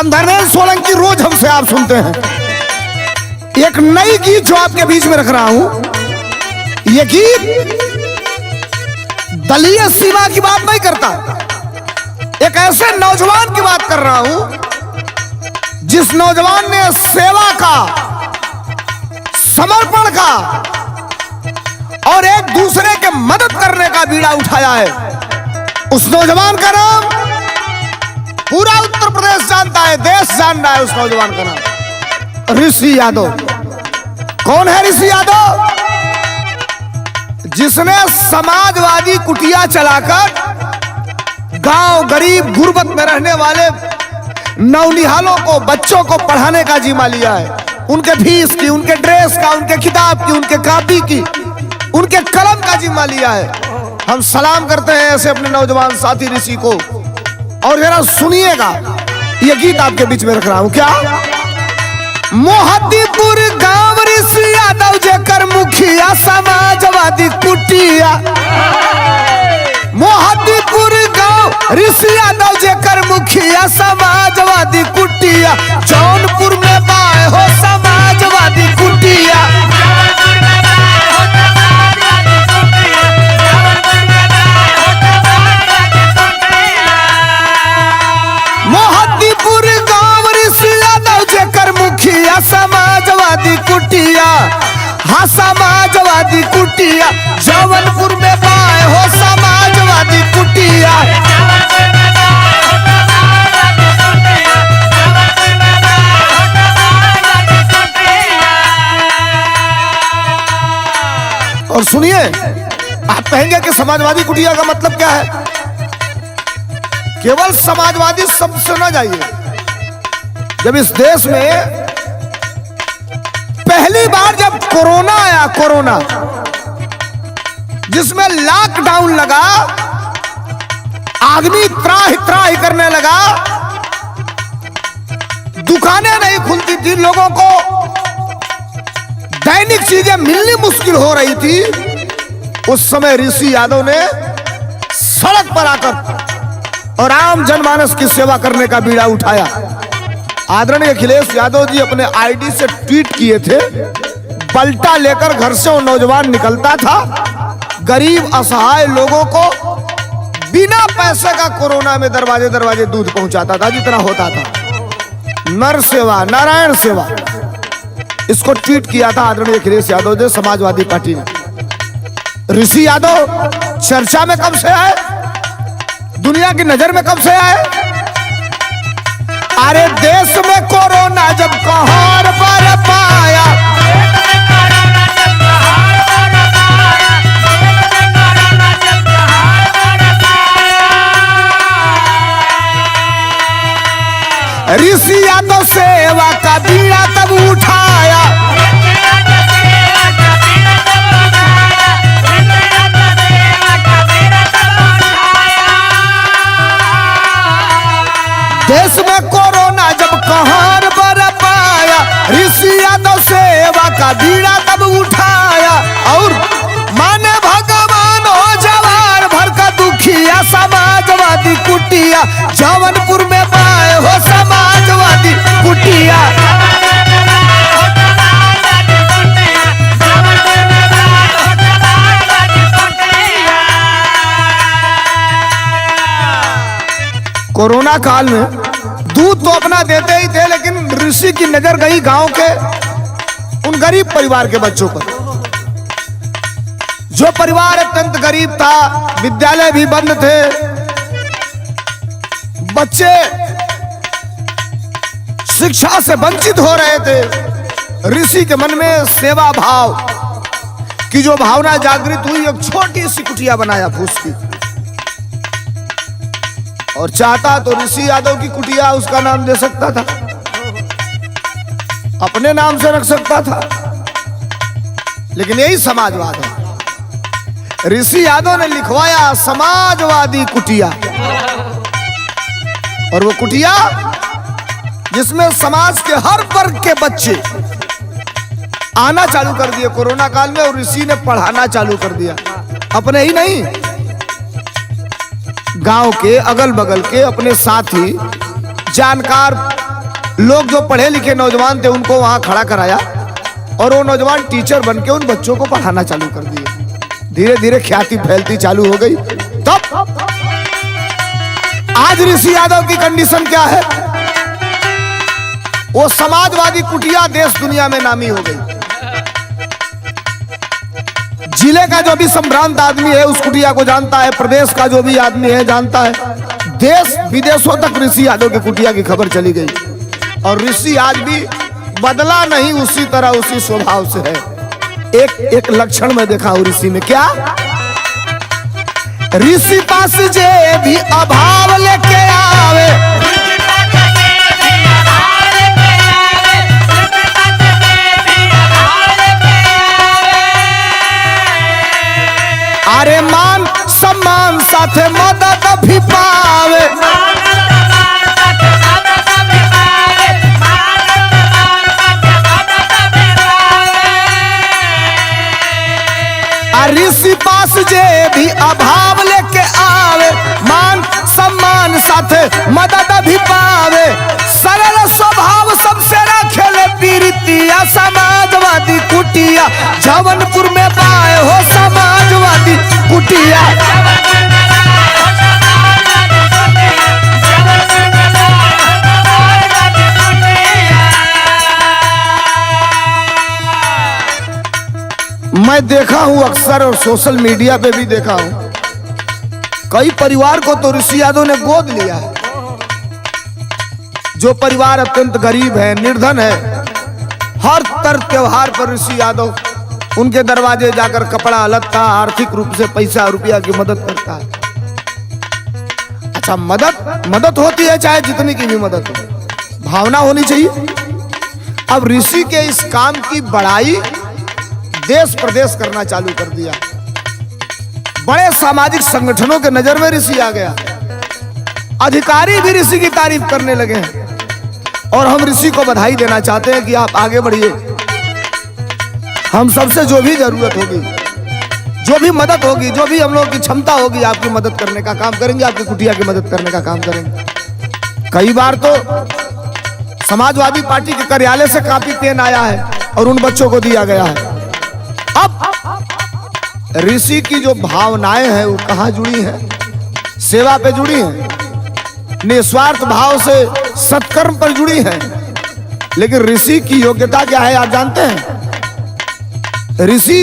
हम धर्मेंद्र सोलंकी, रोज हमसे आप सुनते हैं। एक नई गीत जो आपके बीच में रख रहा हूं, ये गीत दलीय सीमा की बात नहीं करता, एक ऐसे नौजवान की बात कर रहा हूं जिस नौजवान ने सेवा का, समर्पण का और एक दूसरे के मदद करने का बीड़ा उठाया है। उस नौजवान का नाम पूरा उत्तर प्रदेश जानता है, देश जान रहा है। उस नौजवान का नाम ऋषि यादव। कौन है ऋषि यादव? जिसने समाजवादी कुटिया चलाकर गांव गरीब गुर्बत में रहने वाले नौनिहालों को, बच्चों को पढ़ाने का जिम्मा लिया है। उनके फीस की, उनके ड्रेस का, उनके किताब की, उनके कॉपी की, उनके कलम का जिम्मा लिया है। हम सलाम करते हैं ऐसे अपने नौजवान साथी ऋषि को। और जरा सुनिएगा, ये गीत आपके बीच में रख रहा हूं। क्या? मोहद्दीपुर गांव ऋषि यादव जेकर मुखिया समाजवादी कुटिया। मोहद्दीपुर गांव ऋषि यादव जेकर मुखिया समाजवादी कुटिया। जौनपुर में बाय हो समाजवादी कुटिया। मोहद्दीपुर गांव ऋषि यादव जेकर मुखिया समाजवादी कुटिया। हाँ समाजवादी कुटिया। जौनपुर में बाय हो समाजवादी कुटिया। और सुनिए, आप कहेंगे कि समाजवादी कुटिया का मतलब क्या है? केवल समाजवादी शब्द से ना जाइए। जब इस देश में पहली बार जब कोरोना आया, कोरोना जिसमें लॉकडाउन लगा, आदमी त्राहि त्राहि करने लगा, दुकानें नहीं खुलती थी, लोगों को दैनिक चीजें मिलनी मुश्किल हो रही थी। उस समय ऋषि यादव ने सड़क पर आकर और आम जनमानस की सेवा करने का बीड़ा उठाया। आदरणीय अखिलेश यादव जी अपने आईडी से ट्वीट किए थे, पलटा लेकर घर से वो नौजवान निकलता था, गरीब असहाय लोगों को बिना पैसे का कोरोना में दरवाजे दरवाजे दूध पहुंचाता था, जितना होता था। नर सेवा, नारायण सेवा, इसको ट्वीट किया था आदरणीय अखिलेश यादव जी, समाजवादी पार्टी ने। ऋषि यादव चर्चा में कब से आए, दुनिया की नजर में कब से आए? अरे देश में कोरोना जब कहर बरपाया, ऋषि यादव सेवा का बीड़ा तब उठाया। देश में कोरोना जब कहर बरपाया, ऋषि यादव सेवा का बीड़ा तब उठाया। और माने भगवान हो जवार भर का दुखिया समाजवादी कुटिया। जौनपुर में पाए हो समाजवादी कुटिया। कोरोना काल में दूध तो अपना देते ही थे, लेकिन ऋषि की नजर गई गांव के उन गरीब परिवार के बच्चों पर। जो परिवार अत्यंत गरीब था, विद्यालय भी बंद थे, बच्चे शिक्षा से वंचित हो रहे थे। ऋषि के मन में सेवा भाव की जो भावना जागृत हुई, एक छोटी सी कुटिया बनाया फूस की, और चाहता तो ऋषि यादव की कुटिया उसका नाम दे सकता था, अपने नाम से रख सकता था, लेकिन यही समाजवाद है। ऋषि यादव ने लिखवाया समाजवादी कुटिया, और वो कुटिया जिसमें समाज के हर वर्ग के बच्चे आना चालू कर दिए कोरोना काल में, और ऋषि ने पढ़ाना चालू कर दिया। अपने ही नहीं, गांव के अगल बगल के अपने साथी, जानकार लोग जो पढ़े लिखे नौजवान थे उनको वहां खड़ा कराया और वो नौजवान टीचर बनके उन बच्चों को पढ़ाना चालू कर दिए। धीरे धीरे ख्याति फैलती चालू हो गई। तब आज ऋषि यादव की कंडीशन क्या है? वो समाजवादी कुटिया देश दुनिया में नामी हो गई। जिले का जो भी संभ्रांत आदमी है उस कुटिया को जानता है, प्रदेश का जो भी आदमी है जानता है, देश विदेशों तक ऋषि यादव की कुटिया की खबर चली गई। और ऋषि आज भी बदला नहीं, उसी तरह उसी स्वभाव से है। एक लक्षण में देखा हूं ऋषि में, क्या? ऋषि पास जे भी अभाव लेके आवे, अरे मान सम्मान साथे मदद भी पावे। ऋषि पास जे भी अभाव लेके आवे, मान सम्मान साथे मदद भी पावे। सरल स्वभाव सबसे रखेले पीरितिया, समाजवादी कुटिया जौनपुर में पाए हो समाजवादी कुटिया। मैं देखा हूं अक्सर और सोशल मीडिया पे भी देखा हूं, कई परिवार को तो ऋषि यादव ने गोद लिया है। जो परिवार अत्यंत गरीब है, निर्धन है, हर त्योहार पर ऋषि यादव उनके दरवाजे जाकर कपड़ा लत्ता आर्थिक रूप से पैसा रुपया की मदद करता है। अच्छा, मदद होती है चाहे जितनी की भी मदद हो, भावना होनी चाहिए। अब ऋषि के इस काम की बड़ाई देश प्रदेश करना चालू कर दिया। बड़े सामाजिक संगठनों के नजर में ऋषि आ गया, अधिकारी भी ऋषि की तारीफ करने लगे हैं। और हम ऋषि को बधाई देना चाहते हैं कि आप आगे बढ़िए। हम सबसे जो भी जरूरत होगी, जो भी मदद होगी, जो भी हम लोगों की क्षमता होगी, आपकी मदद करने का काम करेंगे, आपकी कुटिया की मदद करने का काम करेंगे। कई बार तो समाजवादी पार्टी के कार्यालय से काफी पेन आया है और उन बच्चों को दिया गया है। अब ऋषि की जो भावनाएं हैं वो कहाँ जुड़ी हैं? सेवा पे जुड़ी हैं, निस्वार्थ भाव से सत्कर्म पर जुड़ी हैं। लेकिन ऋषि की योग्यता क्या है आप जानते हैं? ऋषि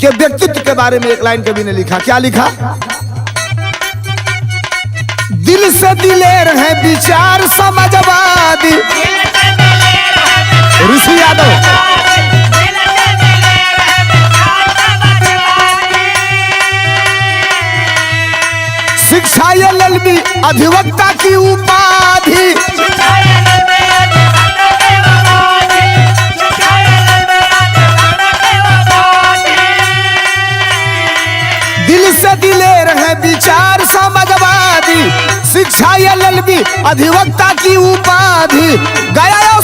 के व्यक्तित्व के बारे में एक लाइन कवि ने लिखा, क्या लिखा? दिल से दिलेर है विचार समाजवादी ऋषि यादव। शिक्षा एलएलबी अधिवक्ता की उपाधि, दिल से दिलेर है विचार समाजवादी। शिक्षा एलएलबी अधिवक्ता की उपाधि, गया